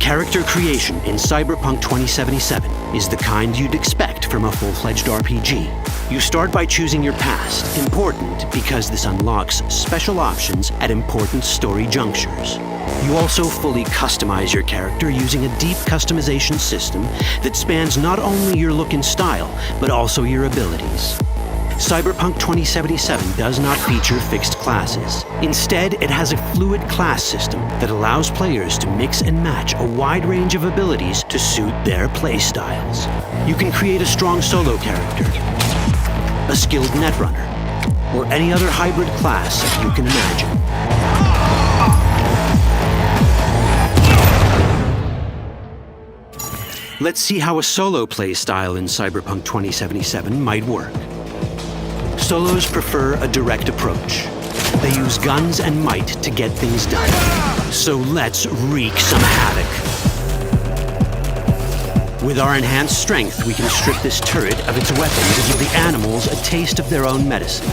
Character creation in Cyberpunk 2077 is the kind you'd expect from a full-fledged RPG. You start by choosing your past, important because this unlocks special options at important story junctures. You also fully customize your character using a deep customization system that spans not only your look and style, but also your abilities. Cyberpunk 2077 does not feature fixed classes. Instead, it has a fluid class system that allows players to mix and match a wide range of abilities to suit their playstyles. You can create a strong solo character, a skilled netrunner, or any other hybrid class you can imagine. Let's see how a solo play style in Cyberpunk 2077 might work. Solos prefer a direct approach. They use guns and might to get things done. So let's wreak some havoc. With our enhanced strength, we can strip this turret of its weapons and give the animals a taste of their own medicine.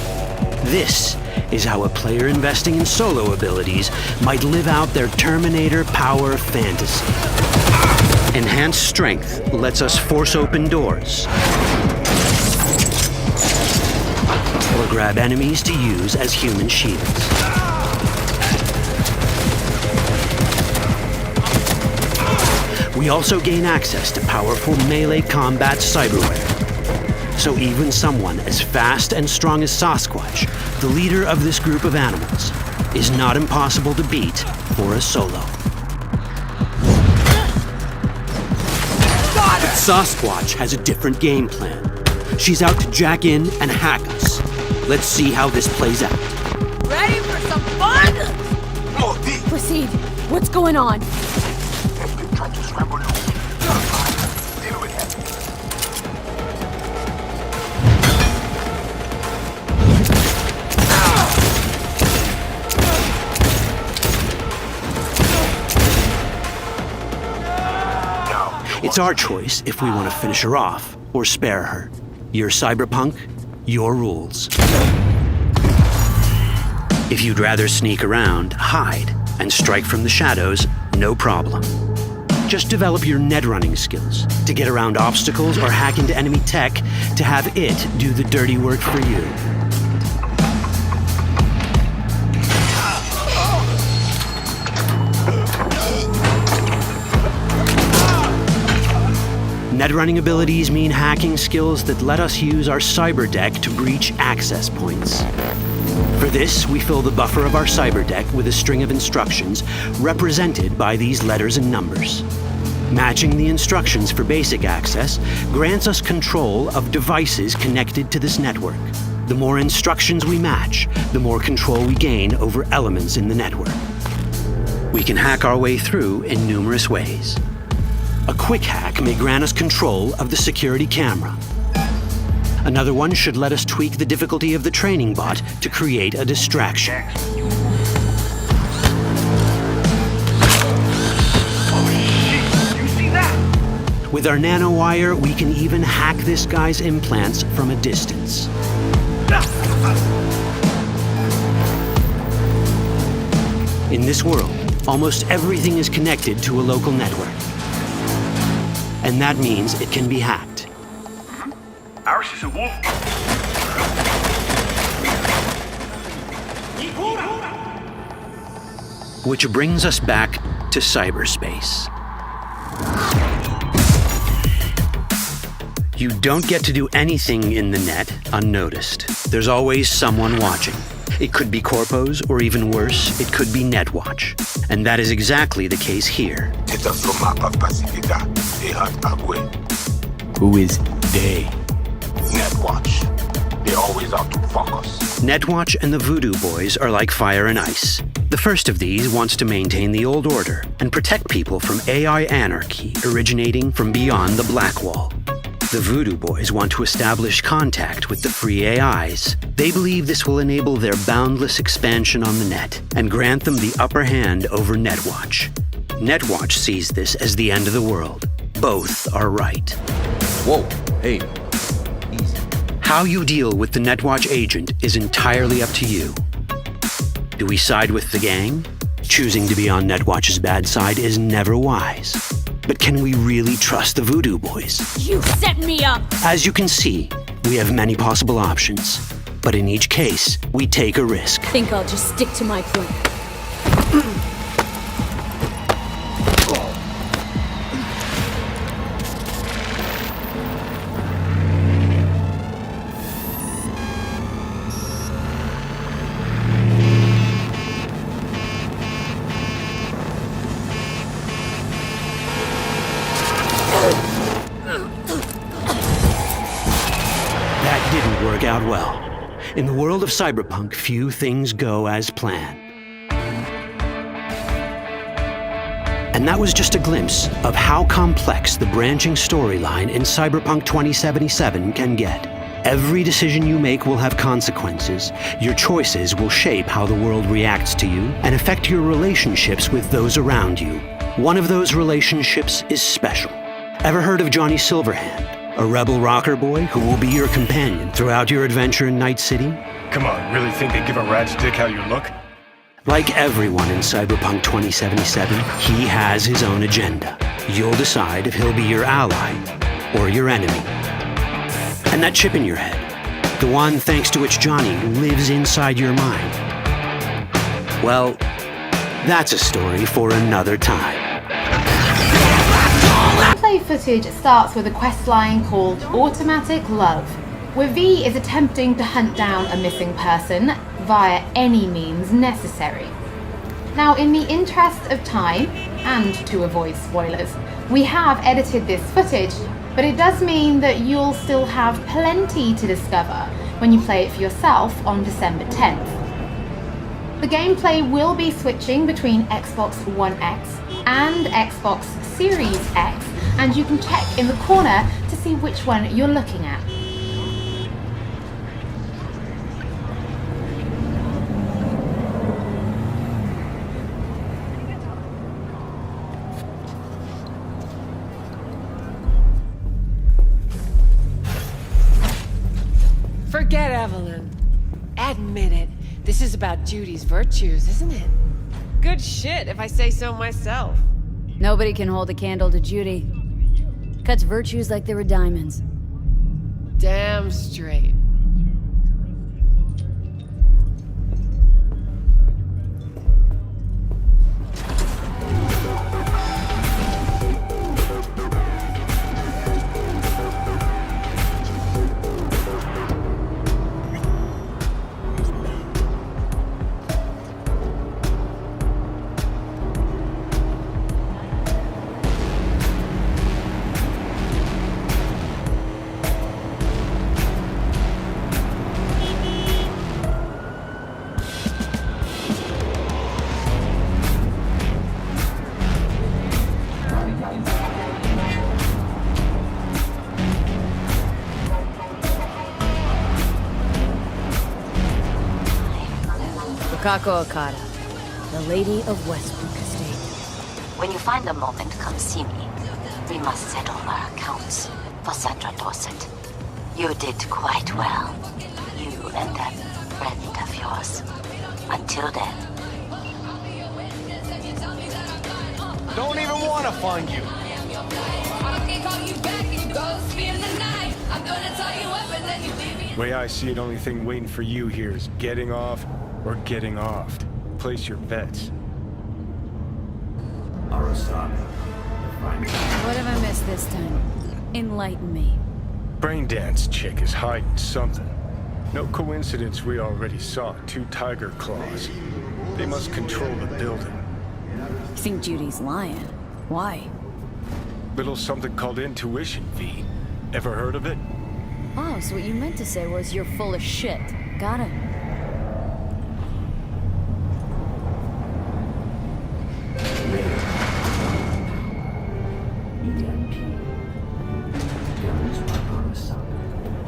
This is how a player investing in solo abilities might live out their Terminator power fantasy. Enhanced strength lets us force open doors, or grab enemies to use as human shields. We also gain access to powerful melee combat cyberware. So even someone as fast and strong as Sasquatch, the leader of this group of animals, is not impossible to beat for a solo. But Sasquatch has a different game plan. She's out to jack in and hack us. Let's see how this plays out. Ready for some fun? Proceed. What's going on? It's our choice if we want to finish her off or spare her. You're Cyberpunk, your rules. If you'd rather sneak around, hide, and strike from the shadows, no problem. Just develop your netrunning skills to get around obstacles or hack into enemy tech to have it do the dirty work for you. Netrunning abilities mean hacking skills that let us use our cyber deck to breach access points. For this, we fill the buffer of our cyber deck with a string of instructions represented by these letters and numbers. Matching the instructions for basic access grants us control of devices connected to this network. The more instructions we match, the more control we gain over elements in the network. We can hack our way through in numerous ways. A quick hack may grant us control of the security camera. Another one should let us tweak the difficulty of the training bot to create a distraction. With our nanowire, we can even hack this guy's implants from a distance. In this world, almost everything is connected to a local network. And that means it can be hacked. Ours is a wolf. Which brings us back to cyberspace. You don't get to do anything in the net unnoticed. There's always someone watching. It could be corpos, or even worse, it could be Netwatch. And that is exactly the case here. Who is they? Netwatch. They're always out to fuck us. Netwatch and the Voodoo Boys are like fire and ice. The first of these wants to maintain the old order and protect people from AI anarchy originating from beyond the Black Wall. The Voodoo Boys want to establish contact with the free AIs. They believe this will enable their boundless expansion on the net and grant them the upper hand over Netwatch. Netwatch sees this as the end of the world. Both are right. Whoa, hey, easy. How you deal with the Netwatch agent is entirely up to you. Do we side with the gang Choosing to be on Netwatch's bad side is never wise. But can we really trust the Voodoo Boys? You set me up! As you can see, we have many possible options. But in each case, we take a risk. Think I'll just stick to my plan. That didn't work out well. In the world of Cyberpunk, few things go as planned. And that was just a glimpse of how complex the branching storyline in Cyberpunk 2077 can get. Every decision you make will have consequences. Your choices will shape how the world reacts to you and affect your relationships with those around you. One of those relationships is special. Ever heard of Johnny Silverhand? A rebel rocker boy who will be your companion throughout your adventure in Night City? Come on, really think they give a rat's dick how you look? Like everyone in Cyberpunk 2077, he has his own agenda. You'll decide if he'll be your ally or your enemy. And that chip in your head, the one thanks to which Johnny lives inside your mind, well, that's a story for another time. Gameplay footage starts with a questline called Automatic Love, where V is attempting to hunt down a missing person via any means necessary. Now, in the interest of time, and to avoid spoilers, we have edited this footage, but it does mean that you'll still have plenty to discover when you play it for yourself on December 10th. The gameplay will be switching between Xbox One X and Xbox Series X, and you can check in the corner to see which one you're looking at. Forget Evelyn. Admit it. This is about Judy's virtues, isn't it? Good shit, if I say so myself. Nobody can hold a candle to Judy. Cuts virtues like they were diamonds. Damn straight. Kako Okada, the Lady of Westbrook Estate. When you find a moment, come see me. We must settle our accounts for Sandra Dorset. You did quite well. You and that friend of yours. Until then. Don't even want to find you. The way I see it, only thing waiting for you here is getting off or getting offed. Place your bets. What have I missed this time? Enlighten me. Braindance chick is hiding something. No coincidence we already saw 2 tiger claws. They must control the building. You think Judy's lying? Why? Little something called intuition, V. Ever heard of it? Oh, so what you meant to say was you're full of shit. Got it.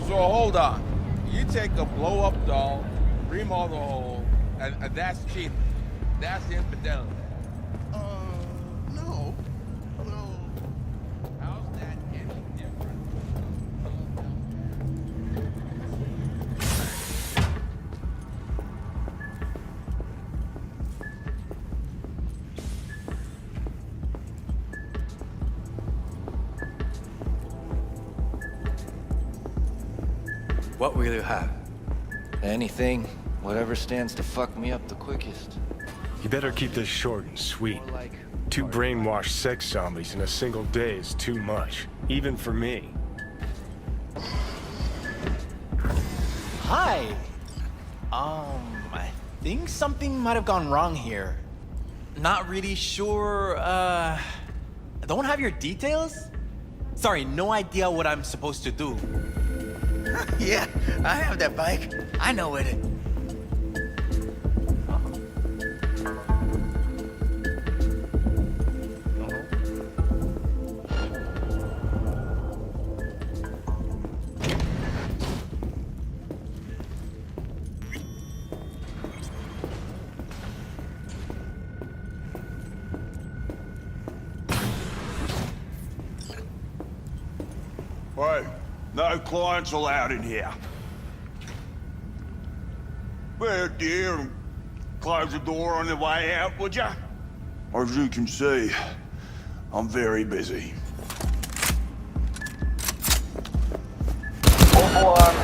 So hold on. You take a blow-up doll, remodel the hole, and that's cheating. That's infidelity. No. No. How's that any different? What will you have? Anything, whatever stands to fuck me up the quickest. You better keep this short and sweet. 2 brainwashed sex zombies in a single day is too much, even for me. Hi. I think something might have gone wrong here. Not really sure, don't have your details? Sorry, no idea what I'm supposed to do. Yeah, I have that bike. I know it. Hey, no clients allowed in here. Well, dear, close the door on the way out, would ya? As you can see, I'm very busy. Au revoir.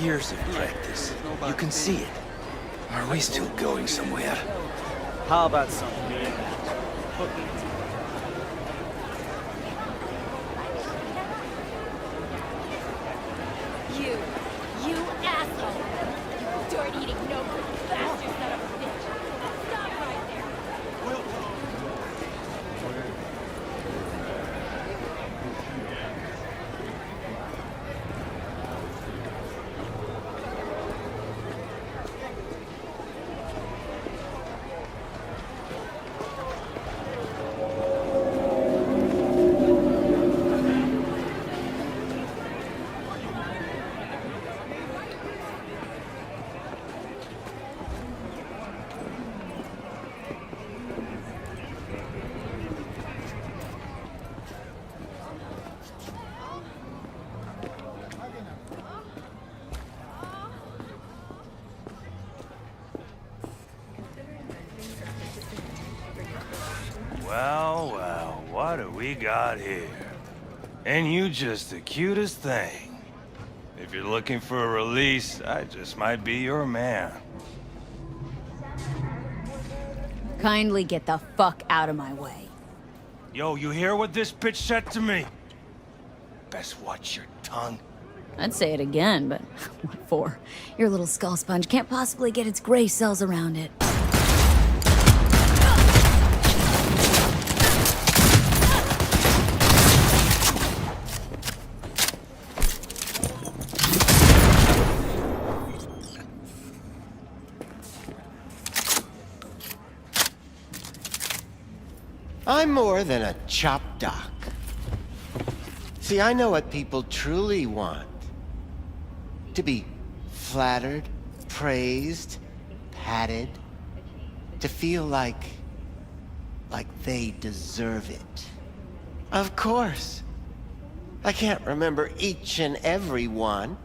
Years of practice. You can see it. Are we still going somewhere? How about some? You asshole! You dirt-eating no-good bastard son of a bitch! Stop right there! Well, what do we got here? And you just the cutest thing. If you're looking for a release, I just might be your man. Kindly get the fuck out of my way. Yo, you hear what this bitch said to me? Best watch your tongue. I'd say it again, but what for? Your little skull sponge can't possibly get its gray cells around it. I'm more than a chop doc. See, I know what people truly want. To be flattered, praised, patted. To feel like they deserve it. Of course. I can't remember each and every one.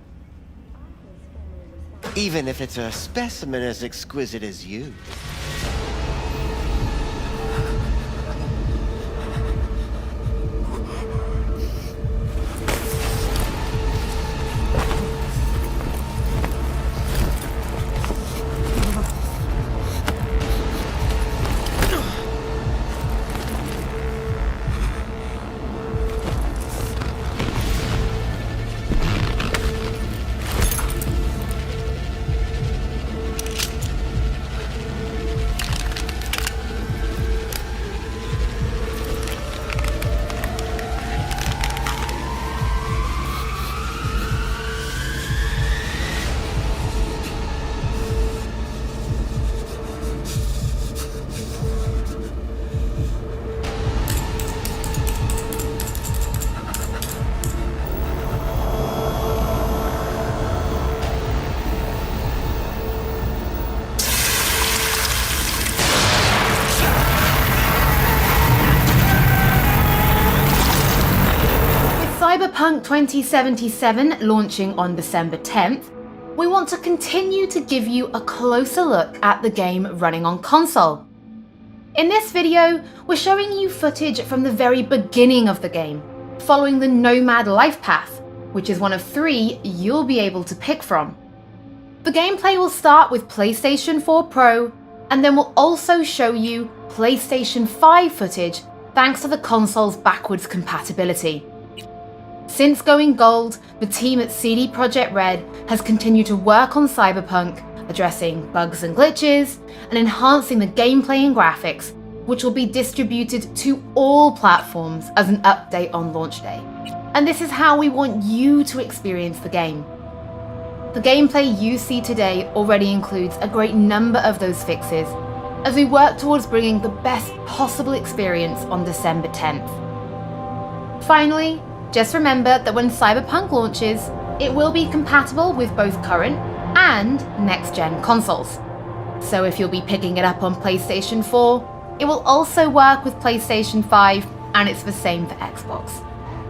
Even if it's a specimen as exquisite as you. Cyberpunk 2077 launching on December 10th, we want to continue to give you a closer look at the game running on console. In this video, we're showing you footage from the very beginning of the game, following the Nomad life path, which is one of 3 you'll be able to pick from. The gameplay will start with PlayStation 4 Pro, and then we'll also show you PlayStation 5 footage thanks to the console's backwards compatibility. Since going gold, the team at CD Projekt Red has continued to work on Cyberpunk, addressing bugs and glitches, and enhancing the gameplay and graphics, which will be distributed to all platforms as an update on launch day. And this is how we want you to experience the game. The gameplay you see today already includes a great number of those fixes, as we work towards bringing the best possible experience on December 10th. Finally, just remember that when Cyberpunk launches, it will be compatible with both current and next-gen consoles. So if you'll be picking it up on PlayStation 4, it will also work with PlayStation 5, and it's the same for Xbox.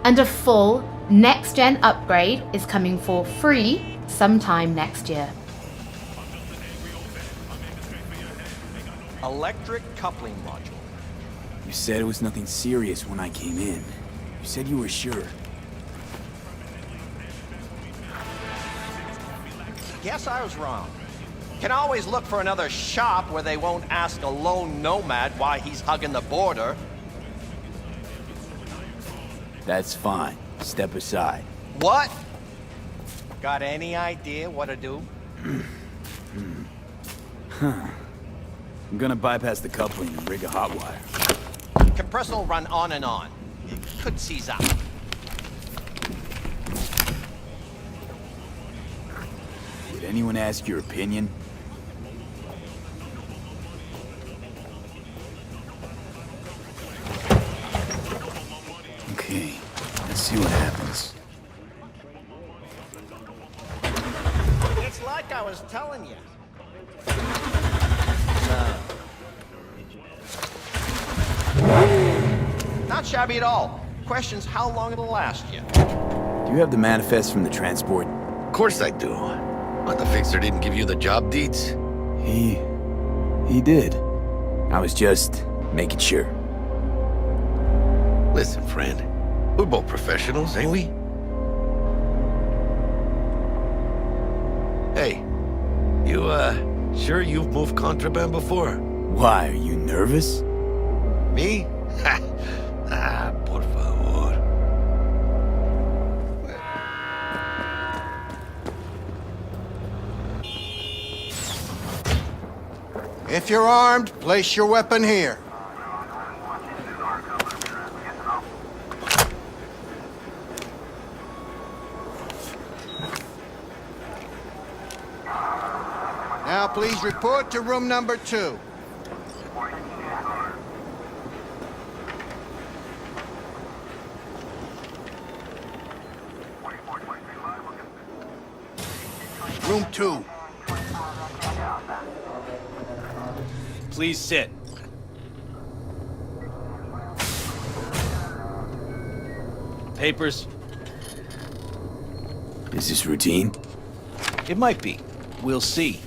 And a full next-gen upgrade is coming for free sometime next year. Electric coupling module. You said it was nothing serious when I came in. You said you were sure. Guess I was wrong. Can always look for another shop where they won't ask a lone nomad why he's hugging the border. That's fine. Step aside. What? Got any idea what to do? Huh. I'm gonna bypass the coupling and rig a hot wire. Compressor will run on and on. It could seize up. Did anyone ask your opinion? Okay, let's see what happens. It's like I was telling you. Not shabby at all. Question's how long it'll last you. Do you have the manifest from the transport? Of course I do. But the fixer didn't give you the job deeds? He did. I was just making sure. Listen, friend. We're both professionals, ain't we? Hey, you, sure you've moved contraband before? Why, are you nervous? Me? Ha! Ah, por favor. If you're armed, place your weapon here. Now please report to room number 2. Room 2. Please sit. Papers. Is this routine? It might be. We'll see.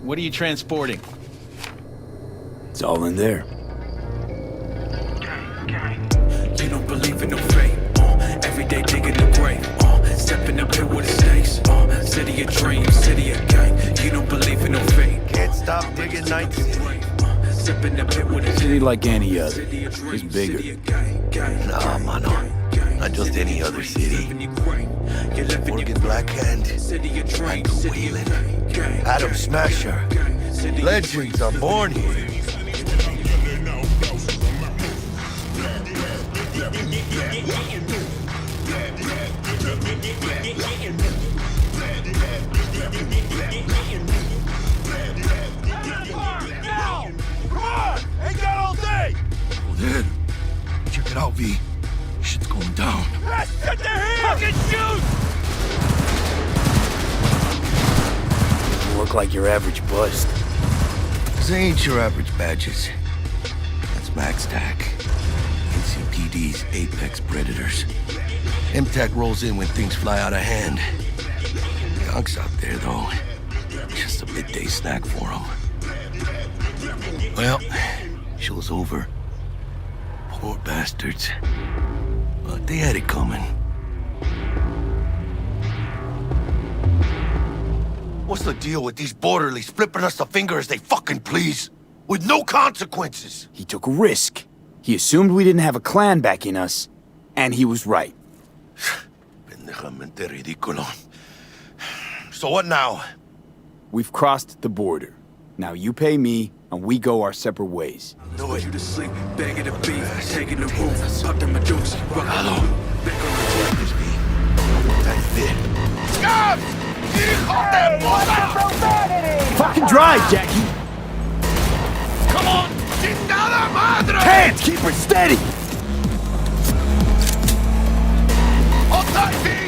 What are you transporting? It's all in there. You don't believe in no fate. Every day digging the grave. Step in the pit with the stakes. City of dreams, city of gang. You don't believe in no fate. Can't stop digging Night City. Step in the pit with the City like any other. Just bigger. Nah, mano. Not just any other city. Morgan Blackhand, Michael Whelan, Adam Smasher. Legends are born here. Then, check it out, V. Shit's going down. Get the here! Fucking shoot! You look like your average bust. These ain't your average badges. smack stack. NCPD's apex predators. MTAC rolls in when things fly out of hand. Gunk's out there, though. Just a midday snack for him. Well, show's over. Poor bastards. But they had it coming. What's the deal with these borderlies flipping us the finger as they fucking please? With no consequences? He took a risk. He assumed we didn't have a clan backing us, and he was right. Pendejamente ridículo. So what now? We've crossed the border. Now you pay me, and we go our separate ways. Do it. You to sleep, begging the beat, taking the roof, pop them a deuce, rock the loop, back on the track. Scabs! Hijo de puta! Fucking drive, Jackie! Come on! Chingada madre! Hands, keep her steady! Hold tight, V!